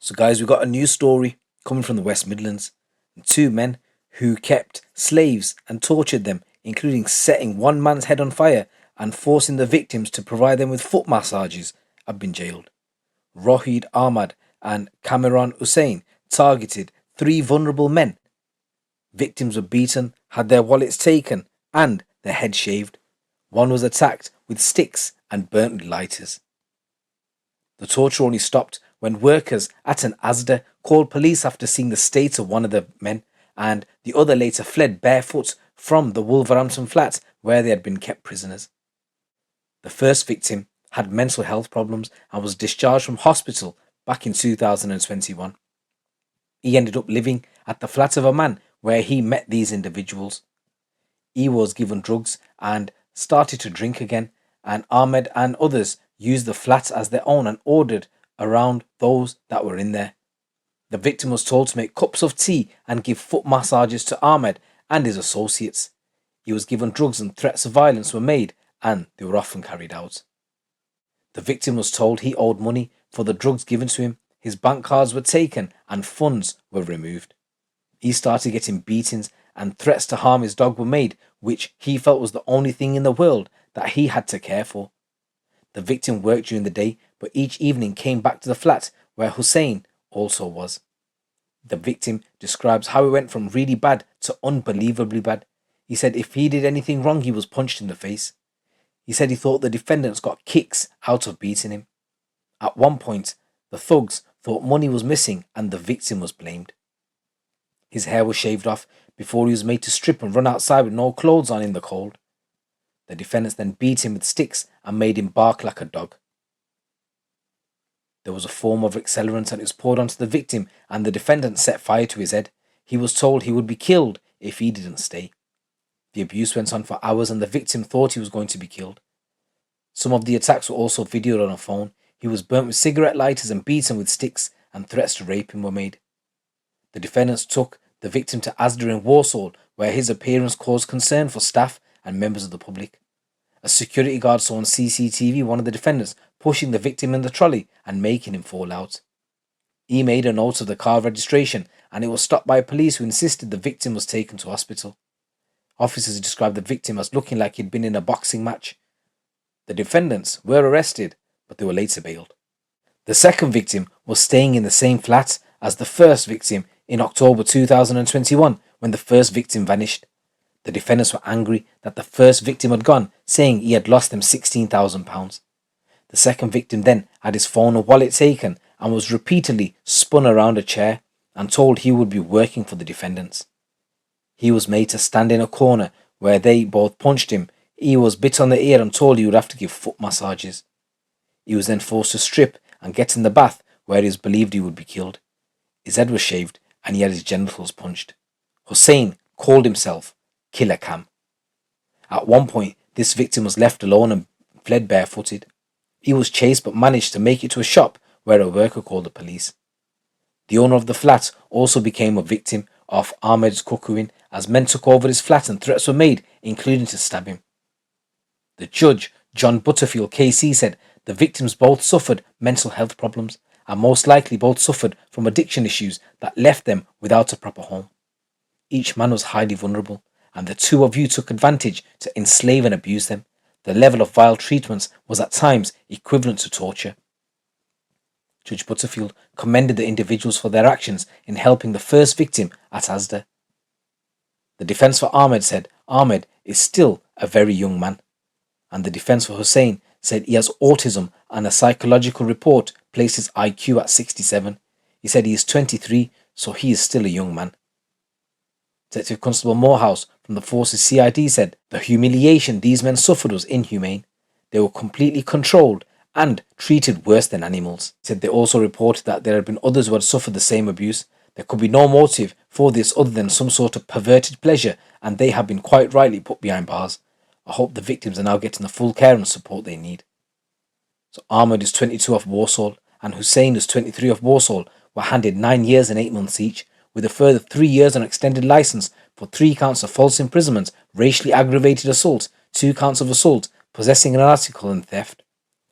So, guys, we got a new story coming from the West Midlands. Two men who kept slaves and tortured them, including setting one man's head on fire and forcing the victims to provide them with foot massages, have been jailed. Roheed Ahmed and Kameron Hussain targeted three vulnerable men. Victims were beaten, had their wallets taken, and their heads shaved. One was attacked with sticks and burnt with lighters. The torture only stopped when workers at an Asda called police after seeing the state of one of the men, and the other later fled barefoot from the Wolverhampton flat where they had been kept prisoners. The first victim had mental health problems and was discharged from hospital back in 2021. He ended up living at the flat of a man where he met these individuals. He was given drugs and started to drink again, and Ahmed and others used the flat as their own and ordered around those that were in there. The victim was told to make cups of tea and give foot massages to Ahmed and his associates. He was given drugs and threats of violence were made, and they were often carried out. The victim was told he owed money for the drugs given to him, his bank cards were taken and funds were removed. He started getting beatings and threats to harm his dog were made, which he felt was the only thing in the world that he had to care for. The victim worked during the day, but each evening came back to the flat where Hussain also was. The victim describes how it went from really bad to unbelievably bad. He said if he did anything wrong, he was punched in the face. He said he thought the defendants got kicks out of beating him. At one point, the thugs thought money was missing and the victim was blamed. His hair was shaved off before he was made to strip and run outside with no clothes on in the cold. The defendants then beat him with sticks and made him bark like a dog. There was a form of accelerant and it was poured onto the victim, and the defendant set fire to his head. He was told he would be killed if he didn't stay. The abuse went on for hours and the victim thought he was going to be killed. Some of the attacks were also videoed on a phone. He was burnt with cigarette lighters and beaten with sticks, and threats to rape him were made. The defendants took the victim to Asda in Walsall, where his appearance caused concern for staff and members of the public. A security guard saw on CCTV one of the defendants pushing the victim in the trolley and making him fall out. He made a note of the car registration and it was stopped by police who insisted the victim was taken to hospital. Officers described the victim as looking like he'd been in a boxing match. The defendants were arrested, but they were later bailed. The second victim was staying in the same flat as the first victim in October 2021 when the first victim vanished. The defendants were angry that the first victim had gone, saying he had lost them £16,000. The second victim then had his phone and wallet taken and was repeatedly spun around a chair and told he would be working for the defendants. He was made to stand in a corner where they both punched him. He was bit on the ear and told he would have to give foot massages. He was then forced to strip and get in the bath where it is believed he would be killed. His head was shaved and he had his genitals punched. Hussain called himself Killa. At one point, this victim was left alone and fled barefooted. He was chased but managed to make it to a shop where a worker called the police. The owner of the flat also became a victim of Ahmed's cuckooing as men took over his flat and threats were made, including to stab him. The judge, John Butterfield KC, said the victims both suffered mental health problems and most likely both suffered from addiction issues that left them without a proper home. Each man was highly vulnerable, and the two of you took advantage to enslave and abuse them. The level of vile treatments was at times equivalent to torture. Judge Butterfield commended the individuals for their actions in helping the first victim at Asda. The defence for Ahmed said Ahmed is still a very young man, and the defence for Hussain said he has autism and a psychological report placed his IQ at 67. He said he is 23, so he is still a young man. Detective Constable Morehouse from the Forces CID said the humiliation these men suffered was inhumane. They were completely controlled and treated worse than animals. He said they also reported that there had been others who had suffered the same abuse. There could be no motive for this other than some sort of perverted pleasure, and they have been quite rightly put behind bars. I hope the victims are now getting the full care and support they need. So Ahmed is 22 of Walsall and Hussain is 23 of Walsall were handed 9 years and 8 months each, with a further 3 years on extended licence for 3 counts of false imprisonment, racially aggravated assault, 2 counts of assault, possessing an article and theft.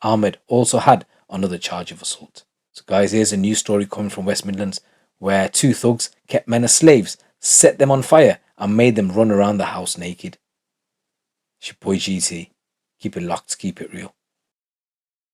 Ahmed also had another charge of assault. So guys, here's a new story coming from West Midlands where two thugs kept men as slaves, set them on fire and made them run around the house naked. It's your boy GT. Keep it locked, keep it real.